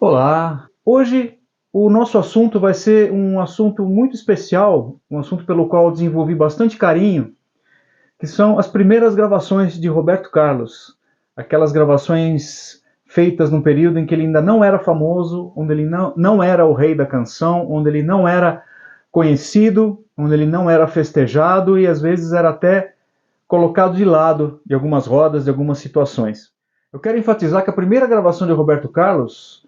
Olá! Hoje o nosso assunto vai ser um assunto muito especial, um assunto pelo qual eu desenvolvi bastante carinho, que são as primeiras gravações de Roberto Carlos. Aquelas gravações feitas num período em que ele ainda não era famoso, onde ele não era o rei da canção, onde ele não era conhecido, onde ele não era festejado e às vezes era até colocado de lado de algumas rodas, de algumas situações. Eu quero enfatizar que a primeira gravação de Roberto Carlos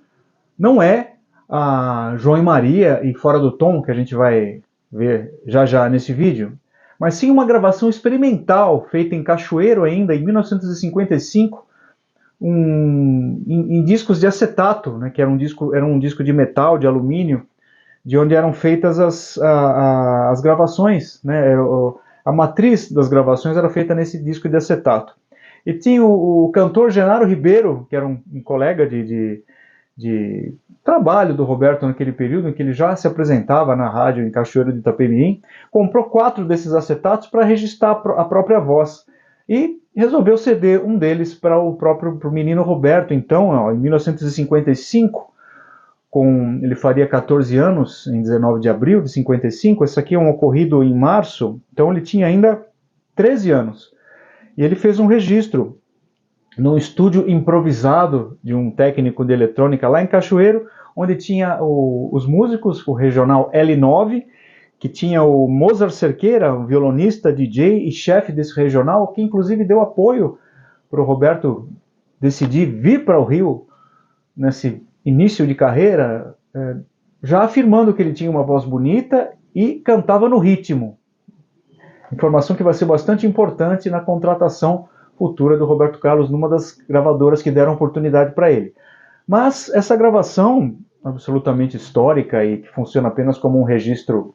não é a João e Maria e Fora do Tom, que a gente vai ver já já nesse vídeo, mas sim uma gravação experimental feita em Cachoeiro ainda, em 1955, em discos de acetato, né, que era um disco de metal, de alumínio, de onde eram feitas as gravações, né, a matriz das gravações era feita nesse disco de acetato. E tinha o cantor Genaro Ribeiro, que era um colega de trabalho do Roberto naquele período, em que ele já se apresentava na rádio em Cachoeiro de Itapemirim, comprou 4 desses acetatos para registrar a própria voz e resolveu ceder um deles para o próprio pro menino Roberto. Então, ó, em 1955, ele faria 14 anos, em 19 de abril de 55, esse aqui é um ocorrido em março, então ele tinha ainda 13 anos. E ele fez um registro num estúdio improvisado de um técnico de eletrônica lá em Cachoeiro, onde tinha os músicos, o regional L9, que tinha o Mozart Cerqueira, um violonista, DJ e chefe desse regional, que inclusive deu apoio para o Roberto decidir vir para o Rio nesse início de carreira, já afirmando que ele tinha uma voz bonita e cantava no ritmo. Informação que vai ser bastante importante na contratação futura do Roberto Carlos numa das gravadoras que deram oportunidade para ele. Mas essa gravação, absolutamente histórica e que funciona apenas como um registro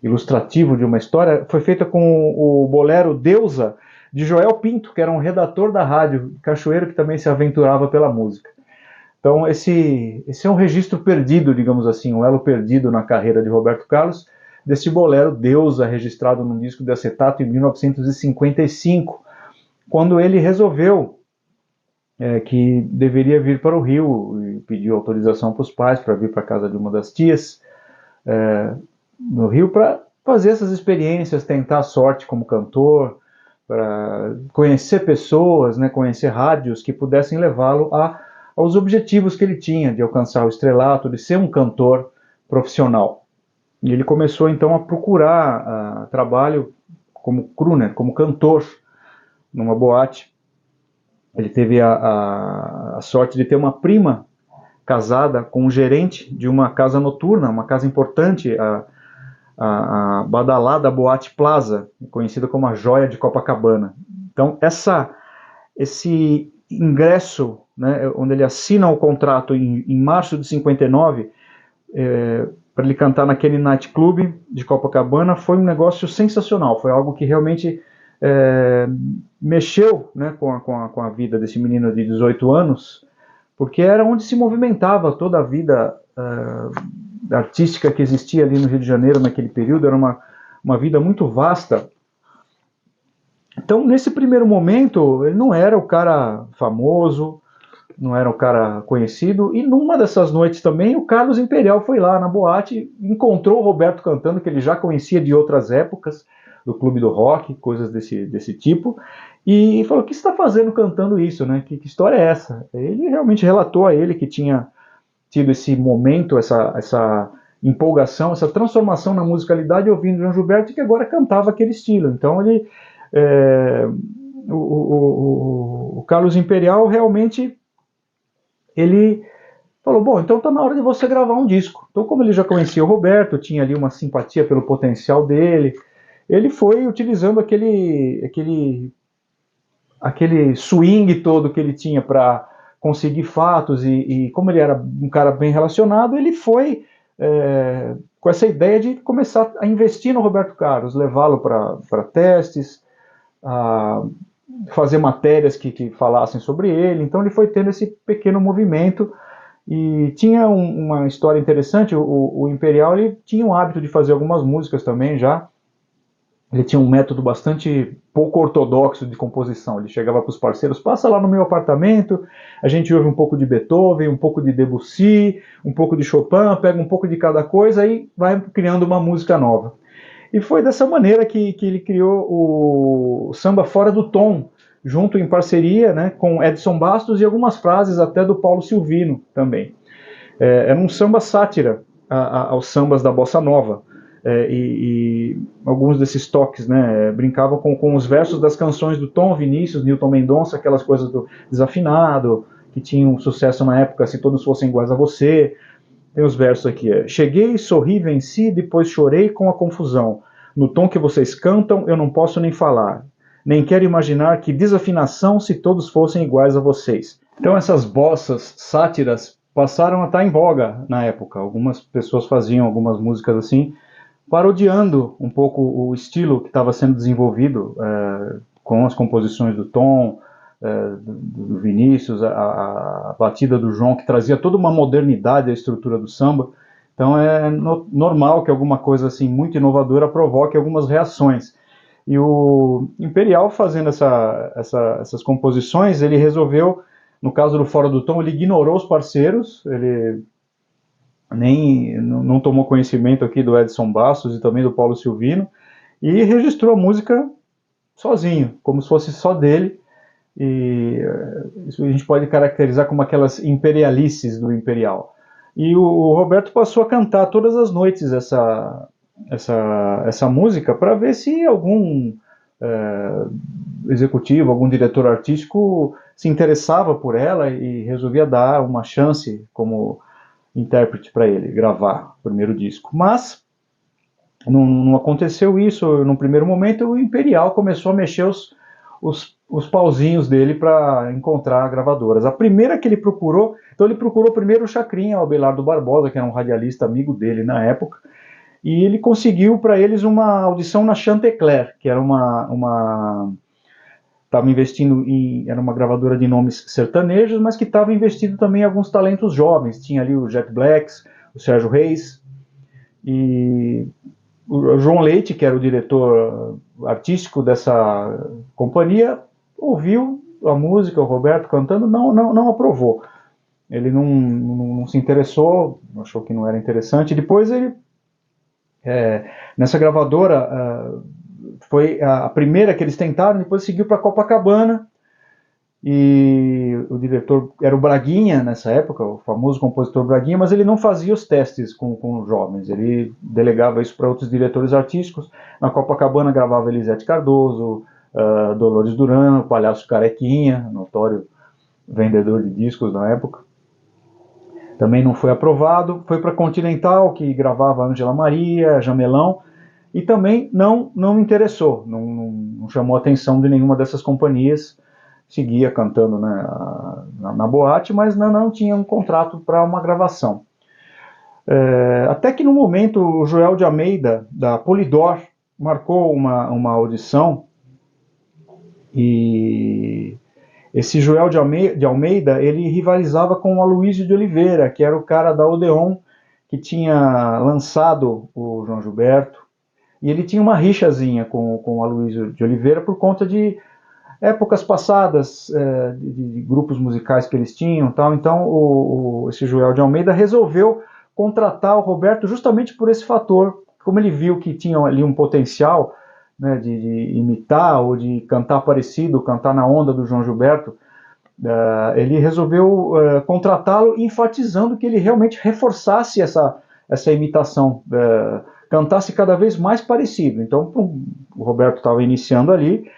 ilustrativo de uma história, foi feita com o bolero Deusa, de Joel Pinto, que era um redator da rádio Cachoeiro, que também se aventurava pela música. Então esse é um registro perdido, digamos assim, um elo perdido na carreira de Roberto Carlos, desse bolero Deusa, registrado num disco de acetato em 1955, quando ele resolveu que deveria vir para o Rio e pediu autorização para os pais para vir para a casa de uma das tias no Rio para fazer essas experiências, tentar a sorte como cantor, para conhecer pessoas, né, conhecer rádios que pudessem levá-lo aos objetivos que ele tinha de alcançar o estrelato, de ser um cantor profissional. E ele começou então a procurar trabalho como crooner, como cantor, numa boate. Ele teve a sorte de ter uma prima casada com um gerente de uma casa noturna, uma casa importante, a badalada Boate Plaza, conhecida como a Joia de Copacabana. Então, esse ingresso, né, onde ele assina o contrato em março de 59, para ele cantar naquele nightclub de Copacabana, foi um negócio sensacional, foi algo que realmente mexeu, né, com a vida desse menino de 18 anos, porque era onde se movimentava toda a vida artística que existia ali no Rio de Janeiro naquele período, era uma vida muito vasta. Então, nesse primeiro momento, ele não era o cara famoso, não era um cara conhecido, e numa dessas noites também o Carlos Imperial foi lá na boate, encontrou o Roberto cantando, que ele já conhecia de outras épocas, do Clube do Rock, coisas desse tipo, e falou: o que você está fazendo cantando isso, né? Que história é essa? Ele realmente relatou a ele que tinha tido esse momento, essa empolgação, essa transformação na musicalidade ouvindo João Gilberto, que agora cantava aquele estilo. Então ele, o Carlos Imperial realmente ele falou: bom, então está na hora de você gravar um disco. Então, como ele já conhecia o Roberto, tinha ali uma simpatia pelo potencial dele, ele foi utilizando aquele swing todo que ele tinha para conseguir fatos, e como ele era um cara bem relacionado, ele foi com essa ideia de começar a investir no Roberto Carlos, levá-lo para testes, a fazer matérias que falassem sobre ele. Então ele foi tendo esse pequeno movimento. E tinha uma história interessante. O Imperial ele tinha o hábito de fazer algumas músicas também já, Ele tinha um método bastante pouco ortodoxo de composição. Ele chegava para os parceiros: passa lá no meu apartamento, a gente ouve um pouco de Beethoven, um pouco de Debussy, um pouco de Chopin, pega um pouco de cada coisa e vai criando uma música nova. E foi dessa maneira que ele criou o Samba Fora do Tom, junto em parceria, né, com Edson Bastos, e algumas frases até do Paulo Silvino também. Era um samba sátira aos sambas da Bossa Nova. E alguns desses toques, né, brincavam com os versos das canções do Tom Vinícius, Newton Mendonça, aquelas coisas do desafinado, que tinham sucesso na época, Se Todos Fossem Iguais a Você. Tem os versos aqui: cheguei, sorri, venci, depois chorei com a confusão. No tom que vocês cantam, eu não posso nem falar. Nem quero imaginar que desafinação se todos fossem iguais a vocês. Então essas bossas, sátiras, passaram a estar em voga na época. Algumas pessoas faziam algumas músicas assim, parodiando um pouco o estilo que estava sendo desenvolvido com as composições do Tom, do Vinícius, a batida do João, que trazia toda uma modernidade à estrutura do samba. Então é normal que alguma coisa assim muito inovadora provoque algumas reações. E o Imperial, fazendo essas composições, ele resolveu, no caso do Fora do Tom, ele ignorou os parceiros, ele nem não tomou conhecimento aqui do Edson Bastos e também do Paulo Silvino, e registrou a música sozinho, como se fosse só dele. E isso a gente pode caracterizar como aquelas imperialices do Imperial. E o Roberto passou a cantar todas as noites essa música para ver se algum executivo, algum diretor artístico se interessava por ela e resolvia dar uma chance como intérprete para ele gravar o primeiro disco. Mas não aconteceu isso no primeiro momento. O Imperial começou a mexer os pauzinhos dele para encontrar gravadoras. A primeira que ele procurou, então ele procurou primeiro o Chacrinha, o Abelardo Barbosa, que era um radialista amigo dele na época, e ele conseguiu para eles uma audição na Chantecler, que era estava investindo era uma gravadora de nomes sertanejos, mas que estava investindo também em alguns talentos jovens. Tinha ali o Jack Blacks, o Sérgio Reis, e o João Leite, que era o diretor artístico dessa companhia, ouviu a música, o Roberto cantando, não aprovou. Ele não se interessou, achou que não era interessante. Depois ele, nessa gravadora, foi a primeira que eles tentaram, depois seguiu para Copacabana, e o diretor era o Braguinha nessa época, o famoso compositor Braguinha, mas ele não fazia os testes com os jovens, ele delegava isso para outros diretores artísticos. Na Copacabana gravava Elisete Cardoso, Dolores Duran, o Palhaço Carequinha, notório vendedor de discos na época. Também não foi aprovado. Foi para Continental, que gravava Ângela Maria, Jamelão, e também não me interessou, não chamou a atenção de nenhuma dessas companhias. Seguia cantando, né, na boate, mas não tinha um contrato para uma gravação. Até que no momento o Joel de Almeida, da Polydor, marcou uma audição, e esse Joel de Almeida, ele rivalizava com o Aloysio de Oliveira, que era o cara da Odeon, que tinha lançado o João Gilberto, e ele tinha uma rixazinha com o Aloysio de Oliveira por conta de épocas passadas, de grupos musicais que eles tinham, tal. Então esse Joel de Almeida resolveu contratar o Roberto justamente por esse fator. Como ele viu que tinha ali um potencial, né, de imitar ou de cantar parecido, cantar na onda do João Gilberto, ele resolveu contratá-lo, enfatizando que ele realmente reforçasse essa imitação, cantasse cada vez mais parecido. Então o Roberto estava iniciando ali,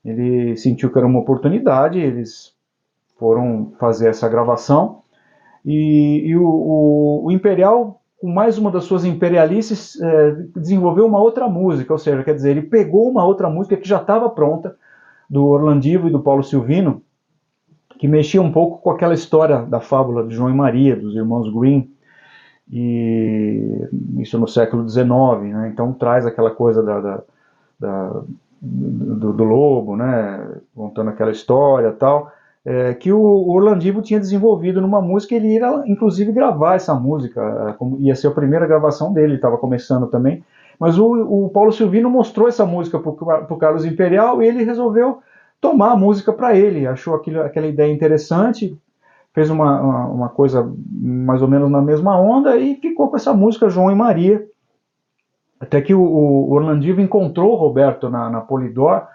ele sentiu que era uma oportunidade, eles foram fazer essa gravação, e o Imperial, com mais uma das suas imperialices, desenvolveu uma outra música, ou seja, quer dizer, ele pegou uma outra música que já estava pronta, do Orlandivo e do Paulo Silvino, que mexia um pouco com aquela história da fábula de João e Maria, dos irmãos Grimm, e isso no século XIX, né? Então traz aquela coisa do lobo, né, contando aquela história e tal, que o Orlandivo tinha desenvolvido numa música. Ele ia inclusive gravar essa música, ia ser a primeira gravação dele, estava começando também, Mas o Paulo Silvino mostrou essa música para o Carlos Imperial e ele resolveu tomar a música para ele, achou aquela ideia interessante, fez uma coisa mais ou menos na mesma onda e ficou com essa música João e Maria. Até que o Orlandivo encontrou o Roberto na Polydor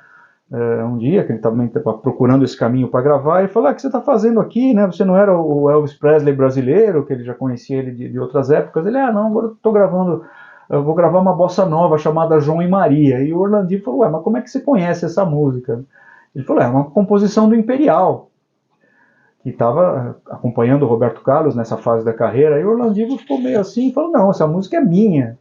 um dia, que ele também estava procurando esse caminho para gravar, e falou: o que você está fazendo aqui, né? Você não era o Elvis Presley brasileiro, que ele já conhecia ele de outras épocas. Ele: não, agora estou gravando, eu vou gravar uma bossa nova chamada João e Maria. E o Orlandivo falou: mas como é que você conhece essa música? Ele falou: é uma composição do Imperial, que estava acompanhando o Roberto Carlos nessa fase da carreira. E o Orlandivo ficou meio assim, falou: não, essa música é minha.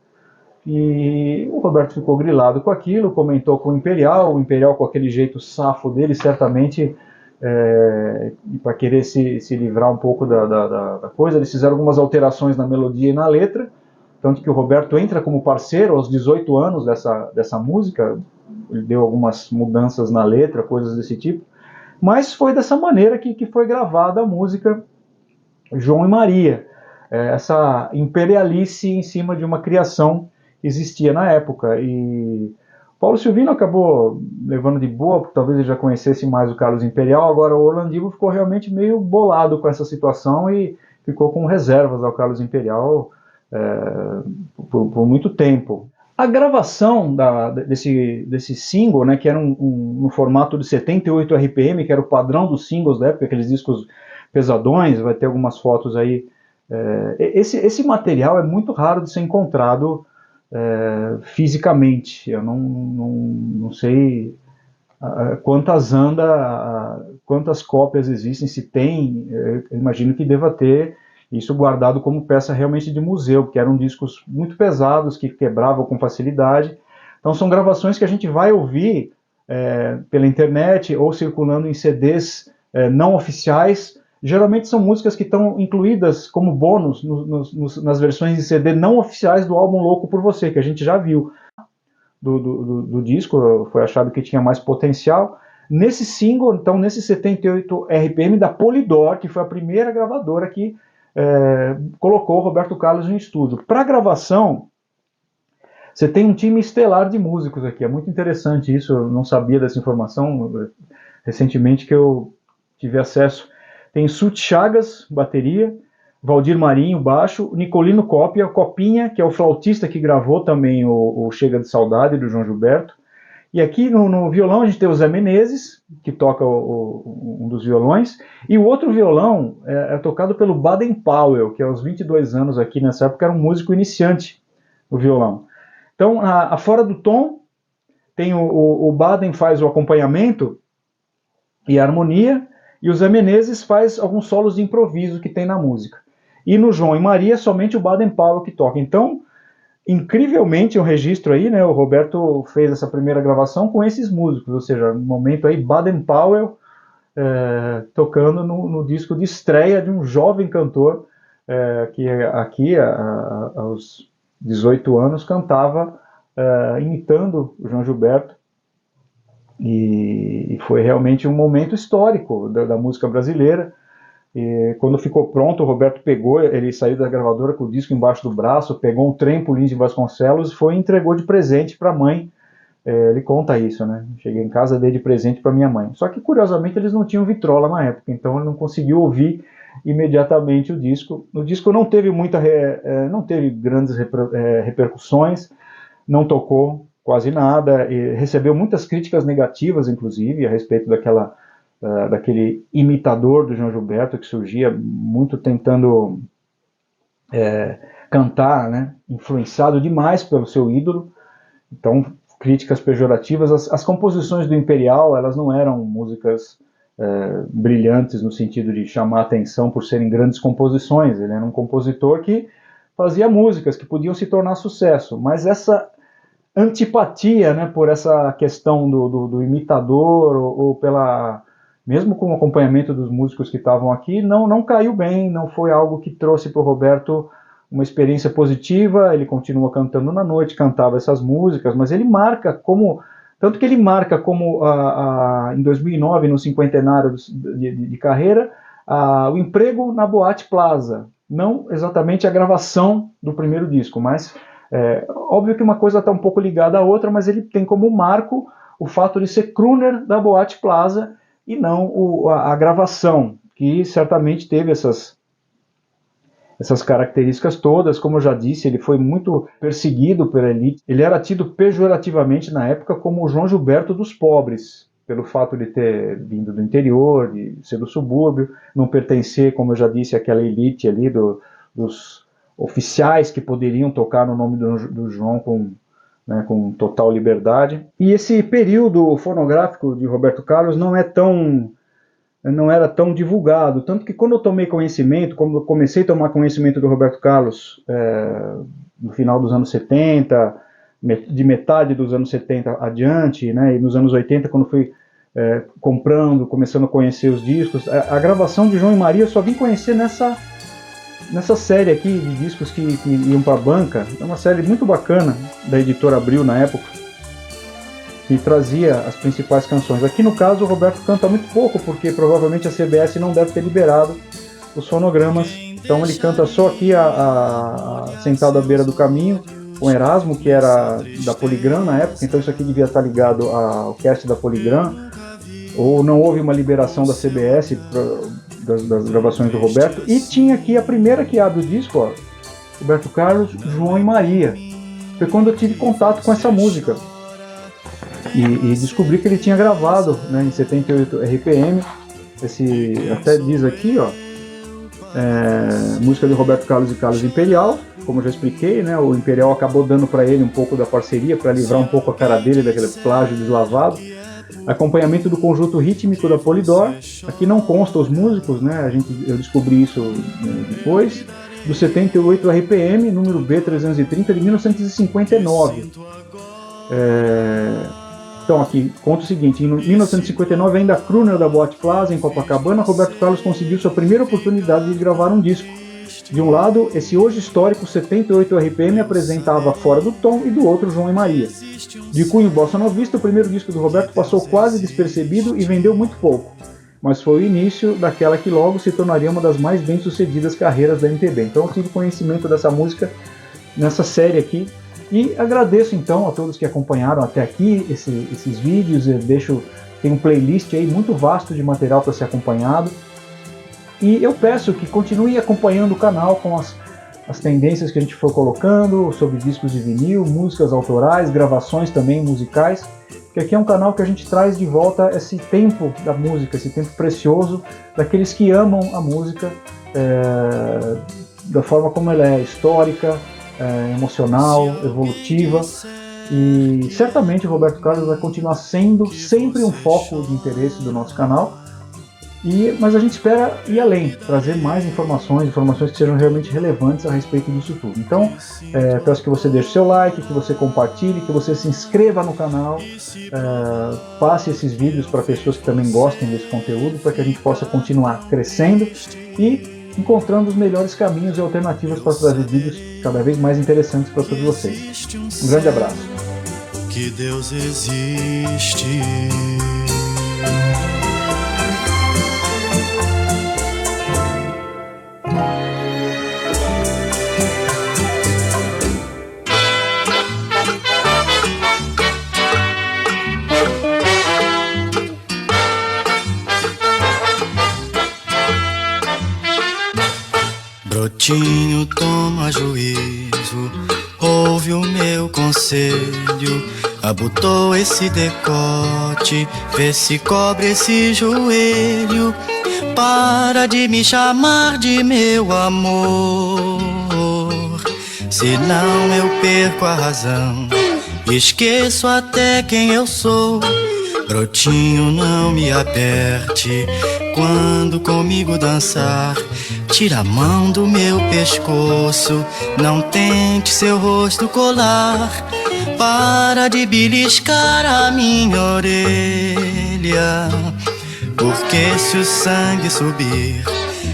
E o Roberto ficou grilado com aquilo, comentou com o Imperial com aquele jeito safo dele, certamente para querer se livrar um pouco da coisa, eles fizeram algumas alterações na melodia e na letra, tanto que o Roberto entra como parceiro aos 18 anos dessa música, ele deu algumas mudanças na letra, coisas desse tipo, mas foi dessa maneira que foi gravada a música João e Maria, essa imperialice em cima de uma criação existia na época. E Paulo Silvino acabou levando de boa, porque talvez ele já conhecesse mais o Carlos Imperial. Agora o Orlandivo ficou realmente meio bolado com essa situação e ficou com reservas ao Carlos Imperial por muito tempo. A gravação desse single, né, que era no formato de 78 RPM, que era o padrão dos singles da época, aqueles discos pesadões, vai ter algumas fotos aí. Esse material é muito raro de ser encontrado fisicamente. Eu não sei quantas cópias existem, se tem, eu imagino que deva ter isso guardado como peça realmente de museu, porque eram discos muito pesados, que quebravam com facilidade. Então são gravações que a gente vai ouvir pela internet ou circulando em CDs não oficiais. Geralmente são músicas que estão incluídas como bônus nas versões de CD não oficiais do álbum Louco por Você, que a gente já viu do disco, foi achado que tinha mais potencial. Nesse single, então, nesse 78 RPM da Polydor, que foi a primeira gravadora que colocou o Roberto Carlos em estúdio. Para a gravação, você tem um time estelar de músicos aqui, é muito interessante isso, eu não sabia dessa informação, recentemente que eu tive acesso. Tem Sut Chagas, bateria, Valdir Marinho, baixo, Nicolino Cópia, Copinha, que é o flautista que gravou também o Chega de Saudade, do João Gilberto. E aqui no violão a gente tem o Zé Menezes, que toca um dos violões, e o outro violão é tocado pelo Baden Powell, que aos 22 anos aqui nessa época era um músico iniciante no violão. Então, fora do tom, tem o Baden faz o acompanhamento e a harmonia, e o Zé Menezes faz alguns solos de improviso que tem na música. E no João e Maria, somente o Baden Powell que toca. Então, incrivelmente, um registro aí, né, o Roberto fez essa primeira gravação com esses músicos, ou seja, no momento aí, Baden Powell tocando no disco de estreia de um jovem cantor que aqui, aos 18 anos, cantava imitando o João Gilberto. E foi realmente um momento histórico da música brasileira. E quando ficou pronto, o Roberto ele saiu da gravadora com o disco embaixo do braço, pegou um trem pro Lins de Vasconcelos e foi e entregou de presente para a mãe. Ele conta isso, né? Cheguei em casa, dei de presente para minha mãe. Só que, curiosamente, eles não tinham vitrola na época, então ele não conseguiu ouvir imediatamente o disco. O disco não teve não teve grandes repercussões, não tocou quase nada, e recebeu muitas críticas negativas, inclusive, a respeito daquele imitador do João Gilberto, que surgia muito tentando cantar, né, influenciado demais pelo seu ídolo. Então, críticas pejorativas. As composições do Imperial, elas não eram músicas brilhantes no sentido de chamar atenção por serem grandes composições. Ele era um compositor que fazia músicas que podiam se tornar sucesso, mas essa antipatia, né, por essa questão do imitador ou mesmo com o acompanhamento dos músicos que estavam aqui, não caiu bem, não foi algo que trouxe para o Roberto uma experiência positiva. Ele continua cantando na noite, cantava essas músicas, mas ele marca tanto que ele marca como em 2009, no cinquentenário de carreira, o emprego na Boate Plaza, não exatamente a gravação do primeiro disco, mas Óbvio que uma coisa está um pouco ligada à outra, mas ele tem como marco o fato de ser crooner da Boate Plaza e não a gravação, que certamente teve essas características todas. Como eu já disse, ele foi muito perseguido pela elite. Ele era tido pejorativamente na época como o João Gilberto dos pobres, pelo fato de ter vindo do interior, de ser do subúrbio, não pertencer, como eu já disse, àquela elite ali dos oficiais que poderiam tocar no nome do João com total liberdade. E esse período fonográfico de Roberto Carlos não era tão divulgado, tanto que quando eu tomei conhecimento, quando eu comecei a tomar conhecimento do Roberto Carlos no final dos anos 70, de metade dos anos 70 adiante, né, e nos anos 80, quando fui começando a conhecer os discos, a gravação de João e Maria eu só vim conhecer nessa série aqui de discos que iam para a banca. É uma série muito bacana da editora Abril na época, que trazia as principais canções. Aqui no caso o Roberto canta muito pouco, porque provavelmente a CBS não deve ter liberado os fonogramas, então ele canta só aqui sentado à beira do caminho, com Erasmo, que era da Polygram na época, então isso aqui devia estar ligado ao cast da Polygram, ou não houve uma liberação da CBS das gravações do Roberto. E tinha aqui a primeira que abre o disco, ó, Roberto Carlos, João e Maria. Foi quando eu tive contato com essa música e descobri que ele tinha gravado, né, em 78 RPM, até diz aqui, ó, música de Roberto Carlos e Carlos Imperial. Como eu já expliquei, né, o Imperial acabou dando para ele um pouco da parceria, para livrar um pouco a cara dele daquele plágio deslavado. Acompanhamento do conjunto rítmico da Polydor. Aqui não consta os músicos, né, eu descobri isso depois. Do 78 RPM, número B330, de 1959. Então aqui conta o seguinte: em 1959, ainda crooner da Boate Plaza, em Copacabana, Roberto Carlos conseguiu sua primeira oportunidade de gravar um disco. De um lado, esse hoje histórico 78 RPM apresentava Fora do Tom, e do outro, João e Maria. De cunho bossa novista, o primeiro disco do Roberto passou quase despercebido e vendeu muito pouco, mas foi o início daquela que logo se tornaria uma das mais bem-sucedidas carreiras da MPB. Então eu tive conhecimento dessa música nessa série aqui, e agradeço então a todos que acompanharam até aqui esses vídeos. Tem um playlist aí muito vasto de material para ser acompanhado, e eu peço que continue acompanhando o canal com as tendências que a gente for colocando sobre discos de vinil, músicas autorais, gravações também musicais, porque aqui é um canal que a gente traz de volta esse tempo da música, esse tempo precioso daqueles que amam a música, da forma como ela é histórica, emocional, evolutiva. E certamente o Roberto Carlos vai continuar sendo sempre um foco de interesse do nosso canal. Mas a gente espera ir além, trazer mais informações que sejam realmente relevantes a respeito disso tudo. Então, peço que você deixe seu like, que você compartilhe, que você se inscreva no canal, passe esses vídeos para pessoas que também gostem desse conteúdo, para que a gente possa continuar crescendo e encontrando os melhores caminhos e alternativas para trazer vídeos cada vez mais interessantes para todos vocês. Um grande abraço. Que Deus existe. Brotinho, toma juízo, ouve o meu conselho, abotou esse decote, vê se cobre esse joelho, para de me chamar de meu amor, senão eu perco a razão, esqueço até quem eu sou. Brotinho, não me aperte quando comigo dançar, tira a mão do meu pescoço, não tente seu rosto colar, para de beliscar a minha orelha, porque se o sangue subir,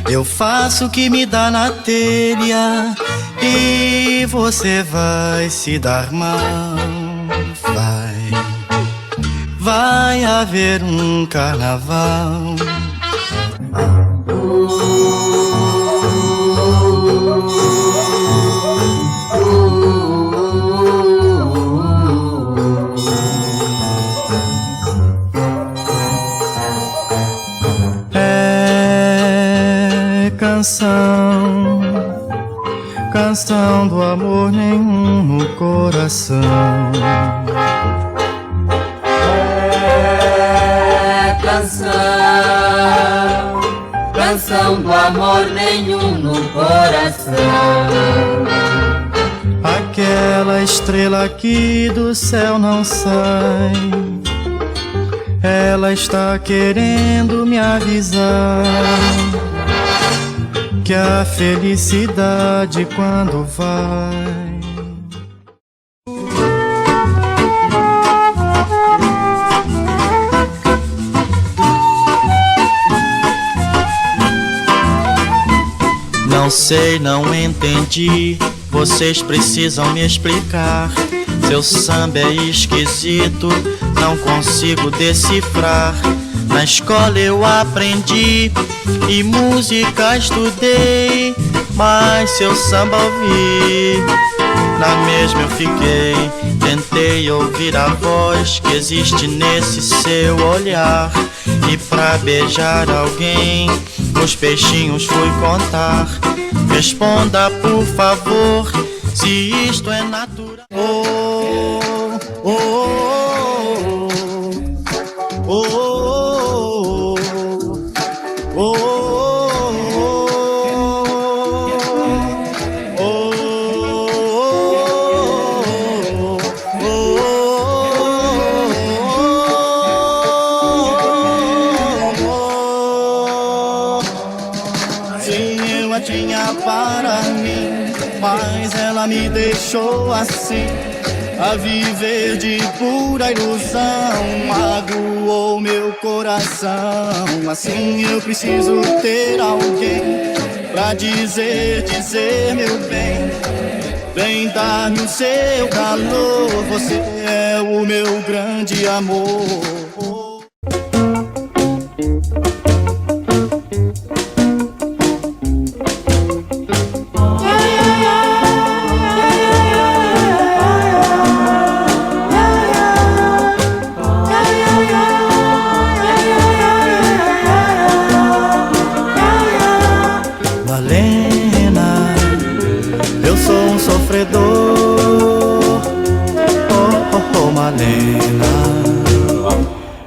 eu faço o que me dá na telha, e você vai se dar mal, vai haver um carnaval. canção do amor nenhum no coração. É canção do amor nenhum no coração. Aquela estrela que do céu não sai, ela está querendo me avisar que a felicidade quando vai. Não sei, não entendi, vocês precisam me explicar. Seu samba é esquisito, não consigo decifrar. Na escola eu aprendi e música estudei, mas seu samba ouvi, na mesma eu fiquei. Tentei ouvir a voz que existe nesse seu olhar, e pra beijar alguém os peixinhos fui contar. Responda por favor se isto é natural. Oh, oh, oh, oh, oh, oh, tinha para mim, mas ela me deixou assim, a viver de pura ilusão, magoou meu coração. Assim eu preciso ter alguém pra dizer meu bem, vem dar-me o seu calor, você é o meu grande amor.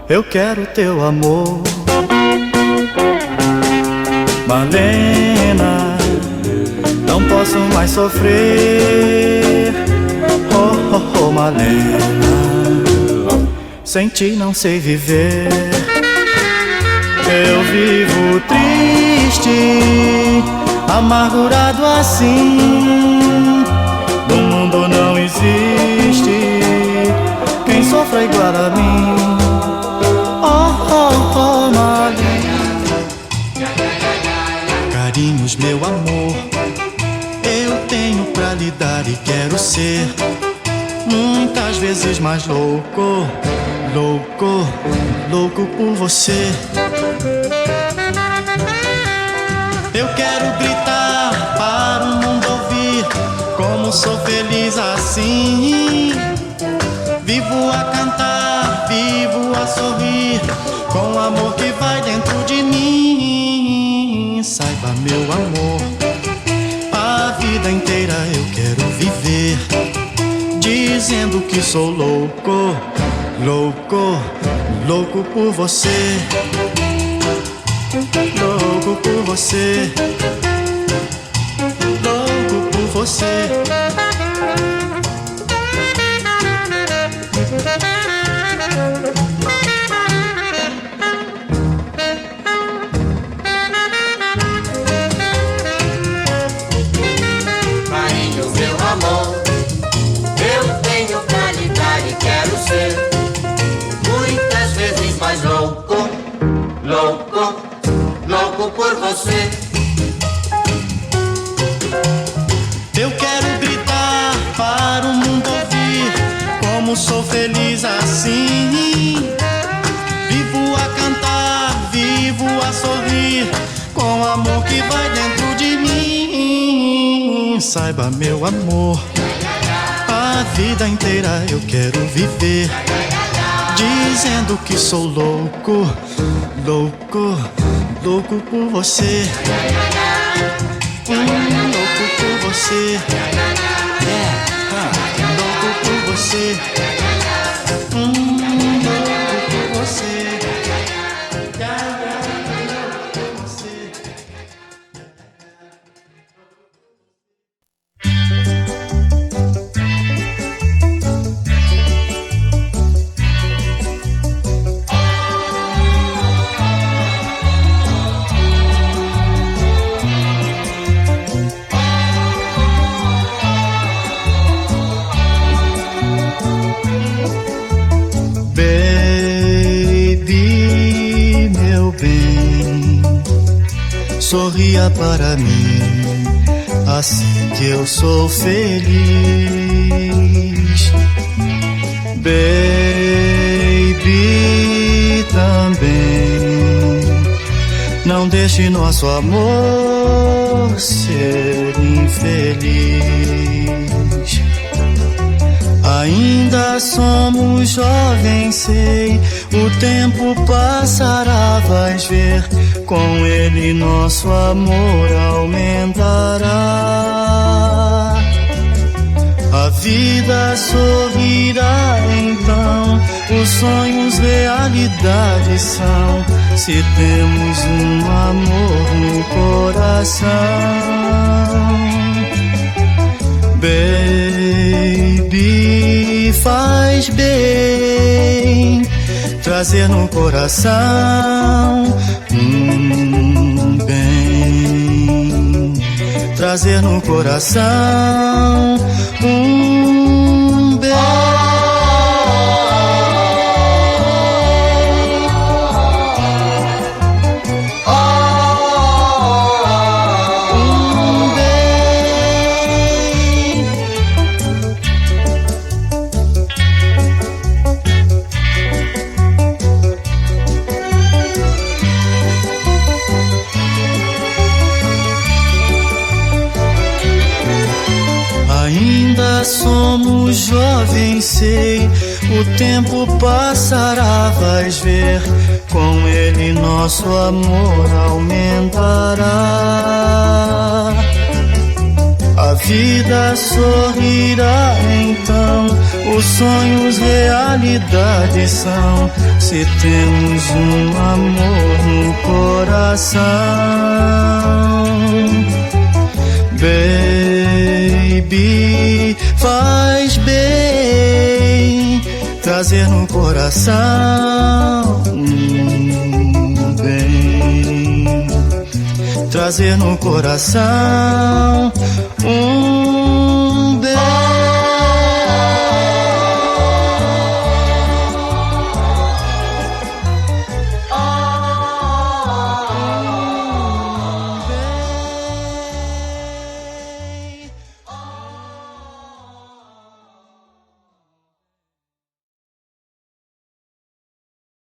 Eu quero teu amor, Malena, não posso mais sofrer. Oh, oh, oh, Malena, sem ti não sei viver. Eu vivo triste, amargurado assim. No mundo não existe quem sofra igual a mim. Carinhos, meu amor, eu tenho pra lhe dar e quero ser muitas vezes mais louco, louco, louco por você. Eu quero gritar para o mundo ouvir como sou feliz assim. Vivo a cantar, vivo a sorrir, com o amor que vai dentro de mim. Saiba, meu amor, a vida inteira eu quero viver dizendo que sou louco, louco, louco por você. Louco por você, louco por você. Carinho, meu amor, eu tenho pra lhe dar e quero ser muitas vezes mais louco, louco, louco por você. Eu quero gritar para o mundo ouvir como sou feliz assim. Vivo a cantar, vivo a sorrir, com o amor que vai dentro de mim. Saiba, meu amor, a vida inteira eu quero viver dizendo que sou louco, louco, louco por você. Louco por você. Louco por você. Louco por você. Sorria para mim, assim que eu sou feliz. Baby, também não deixe nosso amor ser infeliz. Ainda somos jovens, sei, o tempo passará, vais ver, com ele nosso amor aumentará. A vida sorrirá então, os sonhos realidade são, se temos um amor no coração. Baby, faz bem trazer no coração bem, trazer no coração bem. Somos jovens, sei, o tempo passará, vais ver, com ele nosso amor aumentará. A vida sorrirá então, os sonhos realidade são, se temos um amor no coração. Baby, faz bem trazer no coração bem, trazer no coração